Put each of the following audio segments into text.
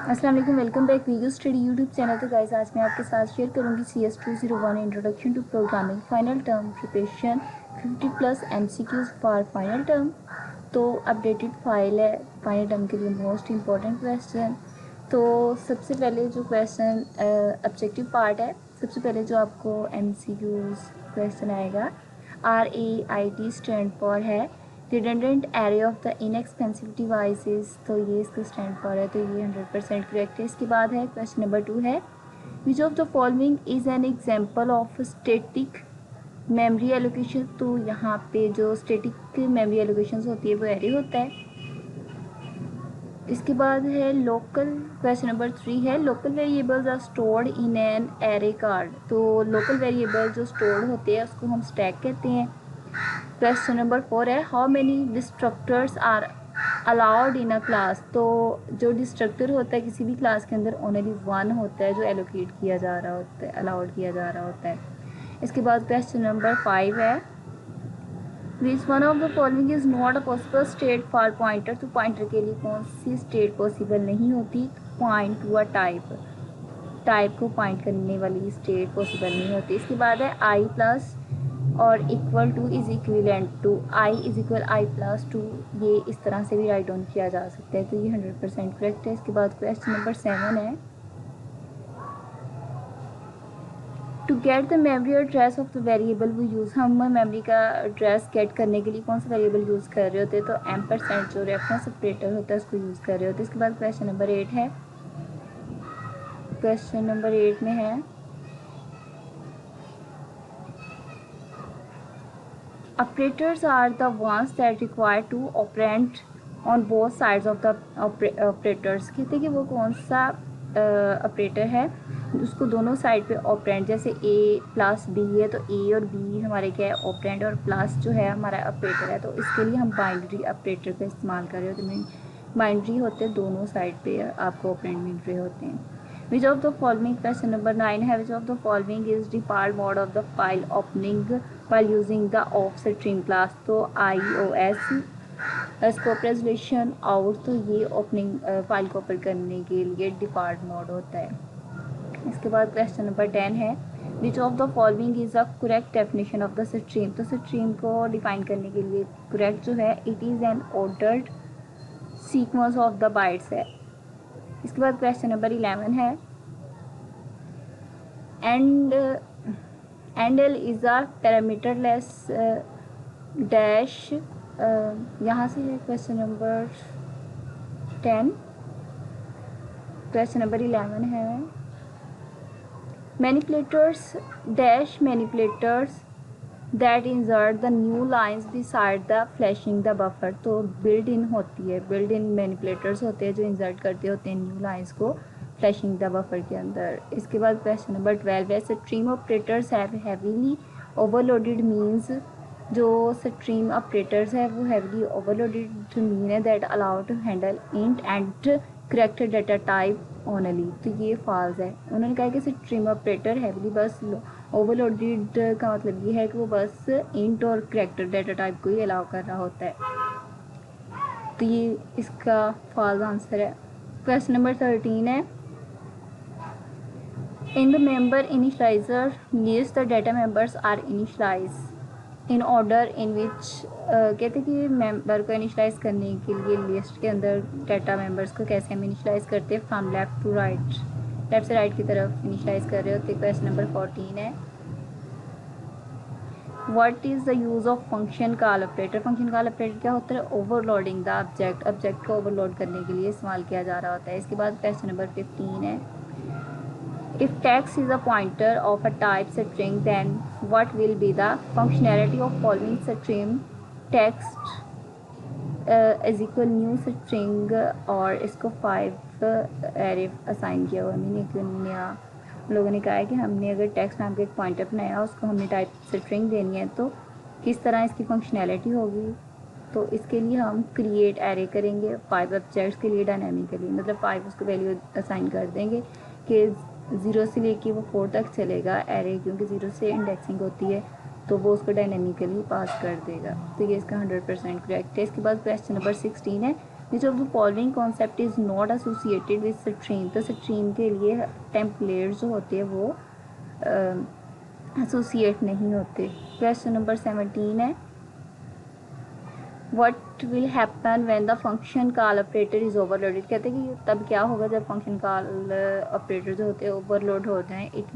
अस्सलाम वालेकुम, welcome back video study YouTube channel. तो गाइस आज मैं आपके साथ शेयर करूंगी CS201 introduction to programming final term preparation 50+ MCQs for final term. तो अपडेटेड फाइल है फाइनल टर्म के लिए मोस्ट इम्पॉर्टेंट क्वेश्चन। तो सबसे पहले जो क्वेश्चन ऑब्जेक्टिव पार्ट है, सबसे पहले जो आपको MCQs क्वेश्चन आएगा, RAIT स्टैंड फॉर है redundant array of the inexpensive devices. तो ये इसका स्टैंड फॉर है, तो ये 100% करेक्ट है। इसके बाद है क्वेश्चन नंबर 2 है which of the following is an example of static memory allocation. तो यहाँ पे जो स्टैटिक मेमोरी एलोकेशन होती है वो एरे होता है। इसके बाद है लोकल, क्वेश्चन नंबर 3 है local variables are stored in an array card. तो लोकल वेरिएबल जो स्टोर्ड होते हैं उसको हम स्टैक कहते हैं। क्वेश्चन नंबर 4 है how many destructors are allowed in a class. तो जो डिस्ट्रक्टर होता है किसी भी क्लास के अंदर ओनली 1 होता है जो एलोकेट किया जा रहा होता है, अलाउड किया जा रहा होता है। इसके बाद क्वेश्चन नंबर 5 है which one of the following is not a possible state for pointer. तो पॉइंटर के लिए कौन सी स्टेट पॉसिबल नहीं होती? पॉइंट टू अ टाइप को पॉइंट करने वाली स्टेट पॉसिबल नहीं होती। इसके बाद है आई प्लस और equal to is equivalent to I is equal I plus two. ये इस तरह से भी राइट डाउन किया जा सकता है, तो ये 100% करेक्ट है। इसके बाद क्वेश्चन नंबर 7 है to get the memory address of the variable वो यूज़। हम मेमोरी का एड्रेस गेट करने के लिए कौन सा वेरिएबल यूज़ कर रहे होते हैं? तो एम्परसेंड जो रेफरेंस ऑपरेटर होता है उसको यूज़ कर रहे होते हैं। इसके बाद क्वेश्चन नंबर 8 है, क्वेश्चन नंबर 8 में है operators are the ones that require two operand on both sides of the operators. कहते हैं कि वो कौन सा ऑपरेटर है उसको दोनों साइड पे ऑपरेंट, जैसे ए प्लस बी है तो ए और बी हमारे क्या है ऑपरेंट, और प्लस जो है हमारा ऑपरेटर है। तो इसके लिए हम बाइनरी ऑपरेटर का इस्तेमाल कर रहे होते हैं। बाइनरी होते हैं, दोनों साइड पे आपको ऑपरेंट मिल रहे होते हैं। विच of the following, question number 9 है which of the following is default mode of the file opening while using the offstream class। तो iOS स्कोप रेजोल्यूशन आउट, तो ये ओपनिंग फाइल को ओपन करने के लिए डिफॉल्ट मोड होता है। इसके बाद क्वेश्चन नंबर 10 है which of the following is a correct definition of the stream. तो स्ट्रीम को डिफाइन करने के लिए करेक्ट जो है it is an ordered sequence of the bytes है। इसके बाद क्वेश्चन नंबर 11 है and L is a parameterless dash. यहाँ से है क्वेश्चन नंबर 10। क्वेश्चन नंबर 11 है manipulators dash manipulators that insert the new lines beside the flashing the buffer. तो build in होती है, बिल्ड इन मैनिपुलेटर्स होते हैं जो इंसर्ट करते होते हैं न्यू लाइंस को फ्लैशिंग द बफर के अंदर। इसके बाद क्वेश्चन नंबर 12 है stream operators have heavily overloaded means. जो स्ट्रीम ऑपरेटर्स है वो हैवीली ओवरलोडेड मीन है that allow to handle int and correct data type only. तो ये फॉल्स है। उन्होंने कहा कि स्ट्रीम ऑपरेटर हैवीली बस ओवरलोडेड का मतलब ये है कि वो बस इंट और करेक्टर डाटा टाइप को ही अलाउ कर रहा होता है, तो ये इसका फॉल्स आंसर है। क्वेश्चन नंबर 13 है in the member initializer list the data members are initialize in order in which. कहते हैं कि मेंबर को इनिशलाइज करने के लिए लिस्ट के अंदर डाटा मेंबर्स को कैसे हम इनिशलाइज करते हैं? From left to right, left से राइट की तरफ इनिशलाइज कर रहे होते। क्वेश्चन नंबर 14 है what is the use of function call operator. Function call operator क्या होता है? ओवरलोडिंग द ऑब्जेक्ट को ओवरलोड करने के लिए इस्तेमाल किया जा रहा होता है। इसके बाद क्वेश्चन नंबर 15 है if text is a pointer of a type string then what will be the functionality of following string text is equal new string। और इसको 5 एरे असाइन किया हुआ मीन एक नया लोगों ने कहा है कि हमने अगर टेक्स्ट नाम का एक पॉइंटर बनाया उसको हमने टाइप स्ट्रिंग देनी है तो किस तरह इसकी फंक्शनैलिटी होगी। तो इसके लिए हम क्रिएट एरे करेंगे 5 ऑब्जेक्ट्स के लिए डायनामिकली, मतलब 5 उसको वैल्यू असाइन कर देंगे कि 0 से लेके वो 4 तक चलेगा एरे, क्योंकि 0 से इंडेक्सिंग होती है तो वो उसको डायनेमिकली पास कर देगा। तो ये इसका 100% करेक्ट है। इसके बाद क्वेश्चन नंबर 16 है which of the following concept is not associated with stream. तो स्ट्रीम के लिए टेम्पलेट्स जो होते हैं वो एसोसिएट नहीं होते। क्वेश्चन नंबर 17 है what will happen when the function call operator is overloaded. कहते हैं कि तब क्या होगा जब फंक्शन कॉल ऑपरेटर जो होते हैं ओवरलोड हो जाएँ। It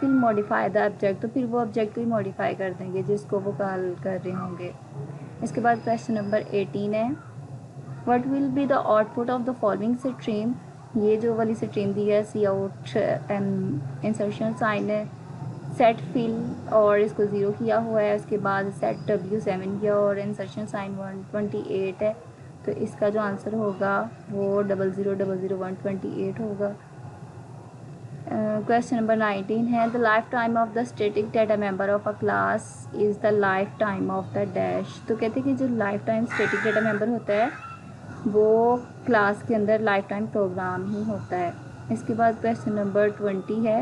will modify the object. तो फिर वो ऑब्जेक्ट को ही मॉडिफाई कर देंगे जिसको वो कॉल कर रहे होंगे। इसके बाद क्वेश्चन नंबर 18 है what will be the output of the following stream. ये जो वाली स्ट्रीम दी है सी आउट इंसर्शन साइन है सेट फिल और इसको ज़ीरो किया हुआ है। उसके बाद सेट W7 किया और इंसर्शन साइन 128 है। तो इसका जो आंसर होगा वो 00000128 होगा। क्वेश्चन नंबर 19 है the life time of the static data member of a class is the life time of the dash. तो कहते हैं कि जो life time static data member होता है वो क्लास के अंदर लाइफ टाइम प्रोग्राम ही होता है। इसके बाद क्वेश्चन नंबर 20 है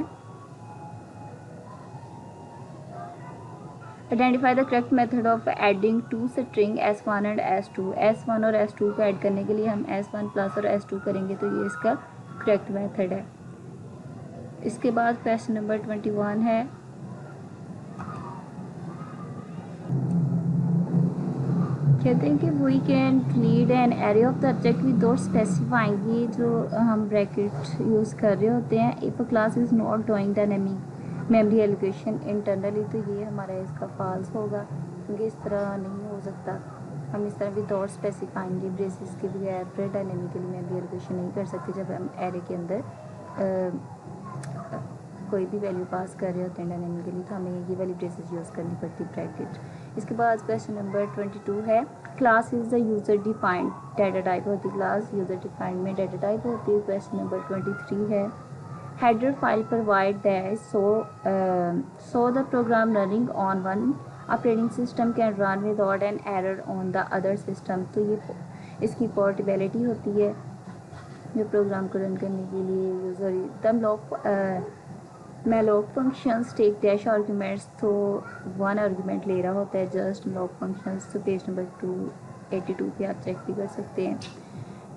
identify the correct method of adding two string S1 and S2। S1 और S2 को ऐड करने के लिए हम S1 प्लस और S2 करेंगे तो ये इसका करेक्ट मेथड है। इसके बाद क्वेश्चन नंबर 21 है कहते हैं कि we can lead an array of the object without specifying. ये जो हम ब्रैकेट यूज़ कर रहे होते हैं if a class is not doing dynamic memory allocation internally. तो ये हमारा इसका फॉल्स होगा क्योंकि इस तरह नहीं हो सकता। हम इस तरह विदाउट स्पेसिफाइंग ब्रेसिस के बगैर डायनेमिकली मेमोरी एलोकेशन नहीं कर सकते जब हम एरे के अंदर कोई भी वैल्यू पास कर रहे होते हैं डायनेमिकली। तो हमें ये वाली ब्रेसेस यूज़ करनी पड़ती है ब्रैकेट। इसके बाद क्वेश्चन नंबर 22 है class is the user defined data type होती है। क्लास यूज़र डिफाइंड में डाटा टाइप होती है। क्वेश्चन नंबर 23 है header file provide that so the program running on one operating system can run without an error on the other system. तो ये इसकी portability होती है जो प्रोग्राम को रन करने के लिए user the malloc functions take dash arguments। तो वन आर्गूमेंट ले रहा होता है जस्ट malloc functions। तो पेज नंबर 282 पे आप चेक भी कर सकते हैं।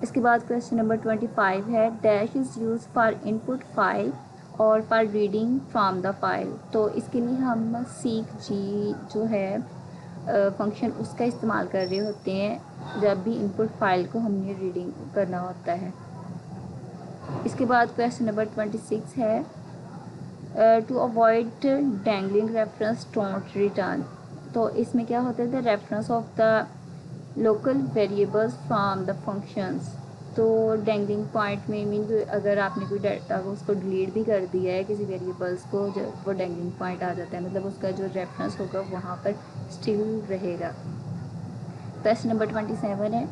इसके बाद क्वेश्चन नंबर 25 है dash is use for input file और for reading from the file. तो इसके लिए हम सीक जी जो है फंक्शन उसका इस्तेमाल कर रहे होते हैं जब भी इनपुट फाइल को हमने रीडिंग करना होता है। इसके बाद क्वेश्चन नंबर 26 है to avoid dangling reference don't return. तो इसमें क्या होता है the reference of the local variables from the functions. तो डैंगलिंग पॉइंट में मीन अगर आपने कोई डाटा को उसको डिलीट भी कर दिया है किसी वेरिएबल्स को जब वो डैंगलिंग पॉइंट आ जाता है मतलब उसका जो रेफरेंस होगा वहाँ पर स्टिल रहेगा। क्वेश्चन नंबर 27 है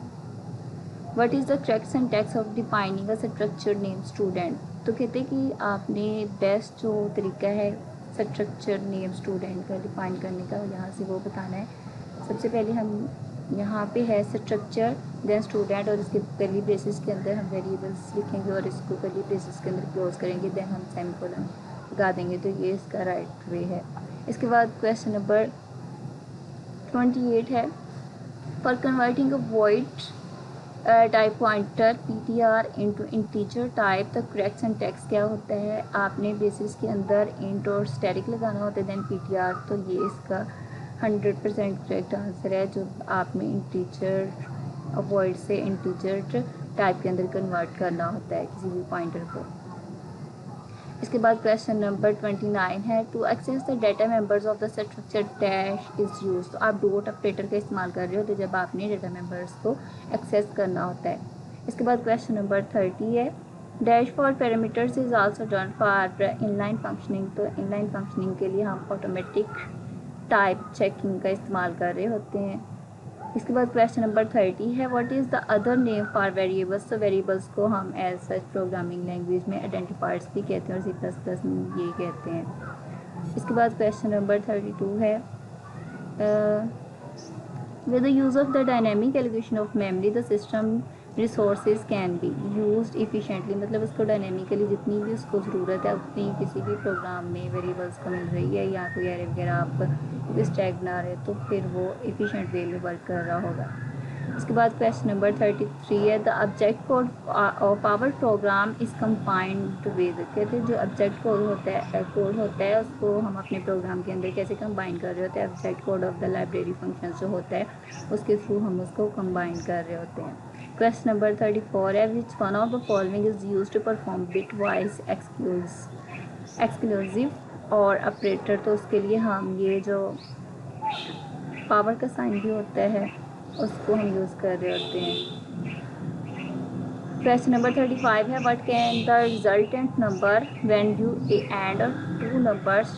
what is the correct syntax of defining a structure name student. तो कहते हैं कि आपने बेस्ट जो तरीका है स्ट्रक्चर नेम स्टूडेंट का डिफाइन करने का यहाँ से वो बताना है। सबसे पहले हम यहाँ पे है स्ट्रक्चर देन स्टूडेंट और इसके कर्ली ब्रेसेस के अंदर हम वेरिएबल्स लिखेंगे और इसको कर्ली ब्रेसेस के अंदर क्लोज करेंगे देन हम सेमीकोलन लगा देंगे। तो ये इसका राइट वे है। इसके बाद क्वेश्चन नंबर 28 है for converting a void type pointer PTR into integer type the correct syntax क्या होता है। आपने बेसिस के अंदर इंट और स्टैटिक लगाना होता है देन PTR। तो ये इसका 100% करेक्ट आंसर है जो आपने इंटीजर वॉइड से इंटीजर टाइप के अंदर कन्वर्ट करना होता है किसी भी पॉइंटर को। इसके बाद क्वेश्चन नंबर 29 है to access the data members of the structure dash is use. तो आप डॉट ऑपरेटर का इस्तेमाल कर रहे हो तो जब आपने डाटा मेंबर्स को एक्सेस करना होता है। इसके बाद क्वेश्चन नंबर 30 है dash for parameters is also done for inline functioning. तो इनलाइन फंक्शनिंग के लिए हम ऑटोमेटिक टाइप चेकिंग का इस्तेमाल कर रहे होते हैं। इसके बाद क्वेश्चन नंबर 30 है what is the other name for variables. तो वेरिएबल्स को हम एज सच प्रोग्रामिंग लैंग्वेज में आइडेंटिफायर्स भी कहते हैं और C++ में ये कहते हैं। इसके बाद क्वेश्चन नंबर 32 है with the use of the dynamic allocation of memory the system resources can be used efficiently. मतलब उसको डायनेमिकली जितनी भी उसको ज़रूरत है उतनी किसी भी प्रोग्राम में वेरिएबल्स को मिल रही है या कोई एरे वगैरह आप स्टैक बना रहे तो फिर वो एफिशिएंट वे में वर्क कर रहा होगा। उसके बाद क्वेश्चन नंबर 33 है, the object code of our program is combined with. कहते हैं जो ऑब्जेक्ट कोड होता है उसको हम अपने प्रोग्राम के अंदर कैसे कंबाइन कर रहे होते हैं। Object code of the library function जो होता है उसके थ्रू हम उसको कंबाइन कर रहे होते हैं। क्वेश्चन नंबर 34 है, which one of the following is use to perform bitwise exclusive or operator. तो उसके लिए हम ये जो पावर का साइन भी होता है उसको हम यूज़ कर रहे होते हैं। क्वेश्चन नंबर 35 है, what can the resultant number when you and two numbers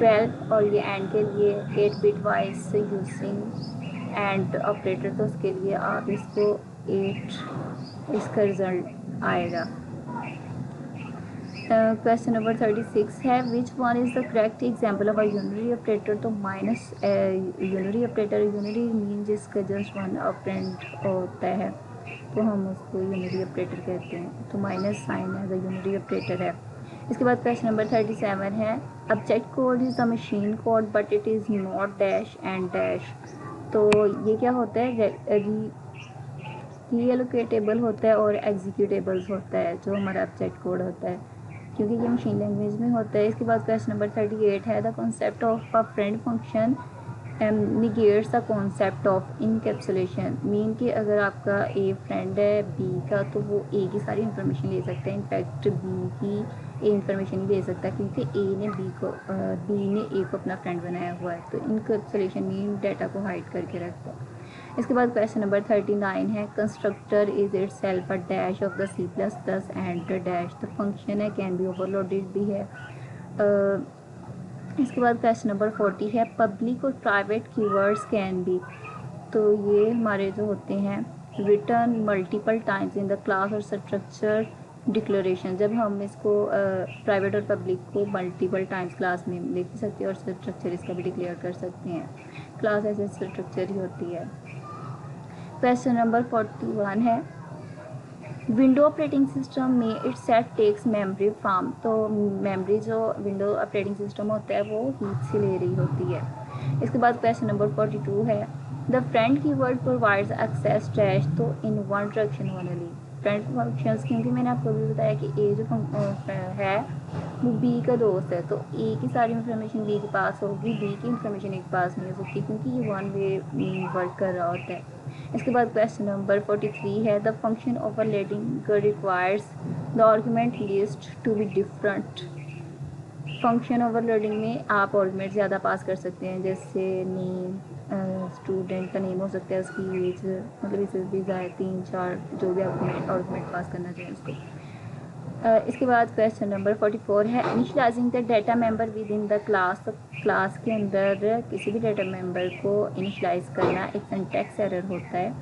12 और ये एंड के लिए 8 bit wise using and operator. तो उसके लिए आप इसको 8 इसका रिजल्ट आएगा। क्वेश्चन नंबर 36 है, which one is the correct example of a unary operator. तो minus unary operator, unary mean जिसका जस्ट वन ऑपरेंड होता है तो हम उसको यूनरी ऑपरेटर कहते हैं। तो माइनस साइन है द यूनरी ऑपरेटर है। इसके बाद क्वेश्चन नंबर 37 है, object code is the machine code but it is not dash and dash. तो ये क्या होता है, रीएलोकेटेबल होता है और एग्जीक्यूटेबल्स होता है जो हमारा ऑब्जेक्ट कोड होता है, क्योंकि ये मशीन लैंग्वेज में होता है। इसके बाद क्वेश्चन नंबर 38 है, the concept of a friend function negates the concept of encapsulation. Mean कि अगर आपका ए फ्रेंड है बी का तो वो ए की सारी इन्फॉर्मेशन ले सकता है, इनफैक्ट बी की ए इन्फॉर्मेशन नहीं ले सकता क्योंकि बी ने ए को अपना फ्रेंड बनाया हुआ है। तो इनकैप्सुलेशन मीन डाटा को हाइड करके रखता है। इसके बाद क्वेश्चन नंबर 39 है, constructor is it self a dash of the C++ and dash. The function है, कैन बी ओवरलोडेड भी है। इसके बाद क्वेश्चन नंबर 40 है, पब्लिक और प्राइवेट कीवर्ड्स कैन बी। तो ये हमारे जो होते हैं return multiple times in the class और स्ट्रक्चर डिक्लेरेशन। जब हम इसको प्राइवेट और पब्लिक को मल्टीपल टाइम्स क्लास में लिख सकते हैं और स्ट्रक्चर इसका भी डिक्लेयर कर सकते हैं। क्लास ऐसे स्ट्रक्चर ही होती है। क्वेश्चन नंबर 41 है, विंडो ऑपरेटिंग सिस्टम में it set takes memory from. तो मेमोरी जो विंडो ऑपरेटिंग सिस्टम होता है वो हीट से ले रही होती है। इसके बाद क्वेश्चन नंबर 42 है, the friend keyword provides access dash. तो in one direction only friend functions, क्योंकि मैंने आपको भी बताया कि ए जो है वो बी का दोस्त है, तो ए की सारी इन्फॉर्मेशन बी के पास होगी, बी की इन्फॉर्मेशन ए के पास नहीं हो सकती क्योंकि ये वन वे वर्क कर रहा होता है। इसके बाद क्वेश्चन नंबर 43 है, the function overloading requires the argument list to be different. Function overloading में आप आर्गुमेंट ज़्यादा पास कर सकते हैं, जैसे नेम, स्टूडेंट का नेम हो सकता है, उसकी एज, मतलब इसे भी ज़्यादा 3-4 जो भी आर्गुमेंट पास करना चाहिए उसको। इसके बाद क्वेश्चन नंबर 44 है, initialising the data member with in the class. तो क्लास के अंदर किसी भी डाटा मेंबर को इनिशियलाइज करना एक सिंटैक्स एरर होता है।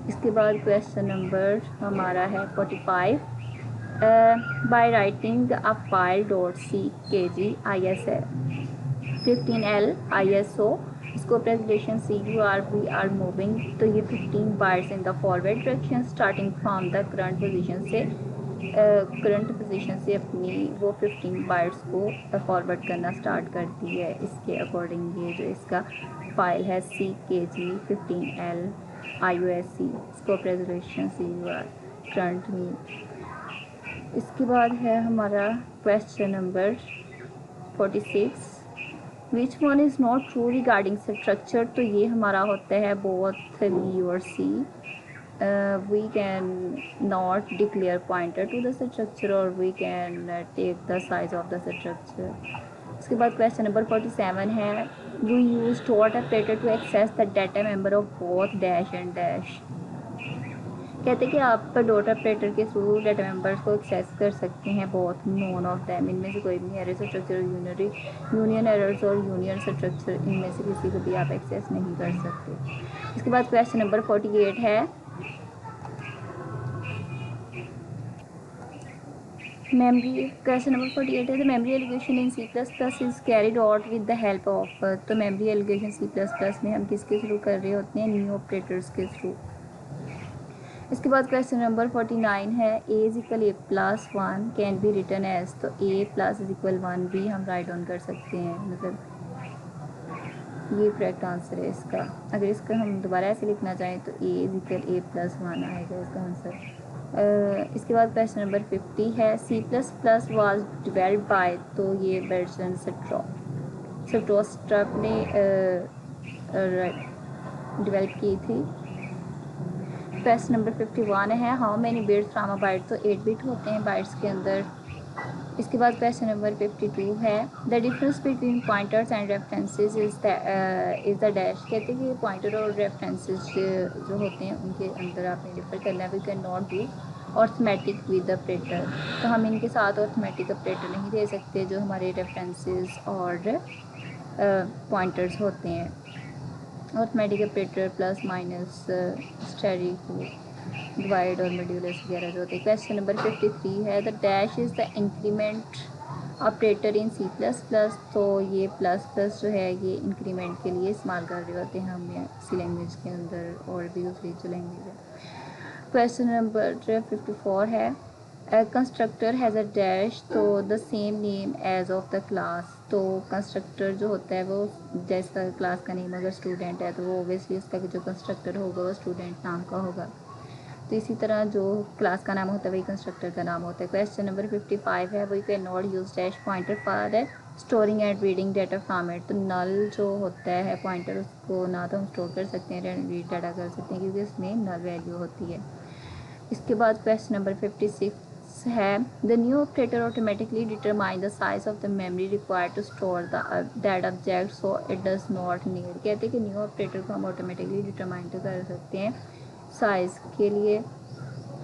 इसके बाद क्वेश्चन नंबर हमारा है 45, by writing a file .ckg ISL 15L ISO scope resolution CUR are moving. तो ये 15 bytes in the forward direction starting from the current position से अपनी वो 15 बाइट्स को फॉरवर्ड करना स्टार्ट करती है। इसके अकॉर्डिंग ये जो इसका फाइल है CKG 15L IOSC scope resolution CUR current में। इसके बाद है हमारा question number 46, which one is not true regarding structure. तो ये हमारा होता है बोथ बी और C. We can not declare pointer to the structure और we can take the size of the structure. उसके बाद क्वेश्चन नंबर 47 है, we use dot operator to access the data member of both dash and dash. कहते हैं कि आप dot operator के through data members को एक्सेस कर सकते हैं बोथ नॉन ऑफ दैम, इनमें से कोई भी एरर स्ट्रक्चर यूनियन एरर्स और यूनियन स्ट्रक्चर, इनमें से किसी को भी आप एक्सेस नहीं कर सकते। इसके बाद क्वेश्चन नंबर 48 है, मेमोरी। क्वेश्चन नंबर 48 है, the memory allocation in C++ is carried out with the help of. तो मेमोरी एलोकेशन C++ में हम किसके थ्रू कर रहे होते हैं, न्यू ऑपरेटर्स के थ्रू। इसके बाद क्वेश्चन नंबर 49 है, a is equal a plus 1 can be return as. तो a प्लस इज इक्वल 1 भी हम राइट डाउन कर सकते हैं, मतलब ये करेक्ट आंसर है इसका। अगर इसका हम दोबारा ऐसे लिखना चाहें तो a=a+1 आएगा इसका आंसर। इसके बाद क्वेश्चन नंबर 50 है C++ वाज डिवेल्प बाय, तो ये वर्जन स्ट्रॉप ने डिवेल्प की थी। क्वेश्चन नंबर 51 है how many bits from a byte, तो 8 बिट होते हैं बाइट्स के अंदर। इसके बाद क्वेश्चन नंबर 52 है the difference between pointers and references is the dash. कहते हैं कि पॉइंटर और रेफरेंसेस जो होते हैं उनके अंदर आपने डिफर करना है। We can not do arithmetic with operator, तो हम इनके साथ अर्थमेटिक ऑपरेटर नहीं दे सकते जो हमारे रेफरेंसेस और पॉइंटर्स होते हैं। Arithmetic operator plus minus asterisk divide और मॉड्यूलस वगैरह जो होते हैं। क्वेश्चन नंबर 53 है the dash is the increment operator in C++, तो ये प्लस प्लस जो है ये इंक्रीमेंट के लिए इस्तेमाल कर रहे होते हैं हम इसी लैंग्वेज के अंदर और भी दूसरी जो लैंग्वेज है। क्वेश्चन नंबर 54 है कंस्ट्रक्टर हैज़ अ डैश, तो the same name as of the class, तो कंस्ट्रक्टर जो होता है वो जैसा क्लास का नेम अगर स्टूडेंट है तो वो ओबियसली उसका जो कंस्ट्रक्टर होगा वो स्टूडेंट नाम का होगा। तो इसी तरह जो क्लास का नाम होता है वही कंस्ट्रक्टर का नाम होता है। क्वेश्चन नंबर 55 है we can not use dash pointer for storing and reading data from it, तो नल जो होता है पॉइंटर उसको ना तो हम स्टोर कर सकते हैं रीड डाटा कर सकते हैं क्योंकि उसमें नल वैल्यू होती है। इसके बाद क्वेश्चन नंबर 56 है the new operator automatically determine the size of the memory required to store that object so it does not need. कहते हैं कि न्यू ऑपरेटर को हम ऑटोमेटिकली डिटरमाइन तो कर सकते हैं साइज़ के लिए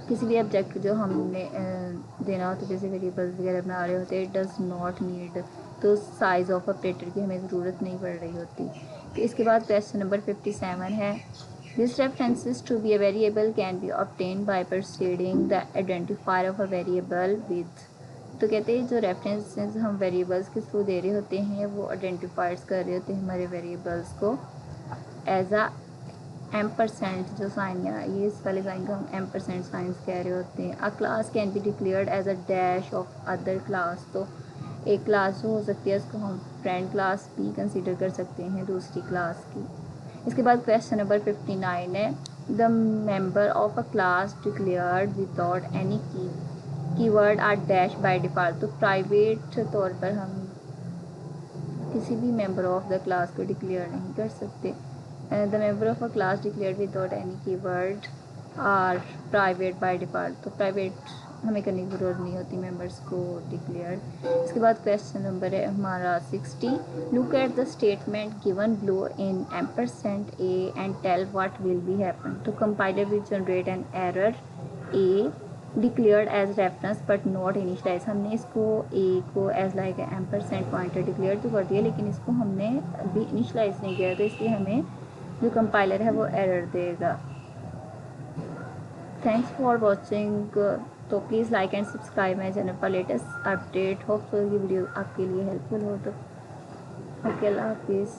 किसी भी ऑब्जेक्ट जो हमने देना होता है जैसे वेरिएबल्स वगैरह बना रहे होते हैं इट डज़ नॉट नीड, तो साइज़ ऑफ ऑपरेटर की हमें ज़रूरत नहीं पड़ रही होती। तो इसके बाद क्वेश्चन नंबर 57 है this references to be a variable can be obtain by proceeding the identifier of a variable with, तो कहते हैं जो रेफरेंसेस हम वेरिएबल्स के थ्रू दे रहे होते हैं वो आइडेंटिफायर्स कर रहे होते हैं हमारे वेरिएबल्स को एज अ एम्परसेंट जो साइन है ये इस वाले साइन को हम एम्परसेंट साइंस कह रहे होते हैं। A class can be declared as a dash of other class, तो एक क्लास जो हो सकती है उसको हम फ्रेंड क्लास भी कंसीडर कर सकते हैं दूसरी क्लास की। इसके बाद क्वेश्चन नंबर 59 है the member of a class declared without any keyword are dash by default, तो प्राइवेट तौर पर हम किसी भी मेंबर ऑफ द क्लास को डिक्लेयर नहीं कर सकते। The member of a class declared without any keyword are private by default, तो प्राइवेट हमें करने की ज़रूरत नहीं होती मेंबर्स को डिक्लेयर। इसके बाद क्वेश्चन नंबर है हमारा 60 look at the statement given below in ampersand A and tell what will be happen, तो compiler will generate an error A declared as reference but not initialize, हमने इसको A को as like ampersand pointer declare तो कर दिया लेकिन इसको हमने अभी इनिशलाइज नहीं किया, तो इसलिए हमें जो कंपाइलर है वो एरर देगा। थैंक्स फॉर वॉचिंग, तो please like and subscribe my channel for latest update. Hope so ये वीडियो आपके लिए हेल्पफुल हो, तो ओके अल्लाह हाफिज़।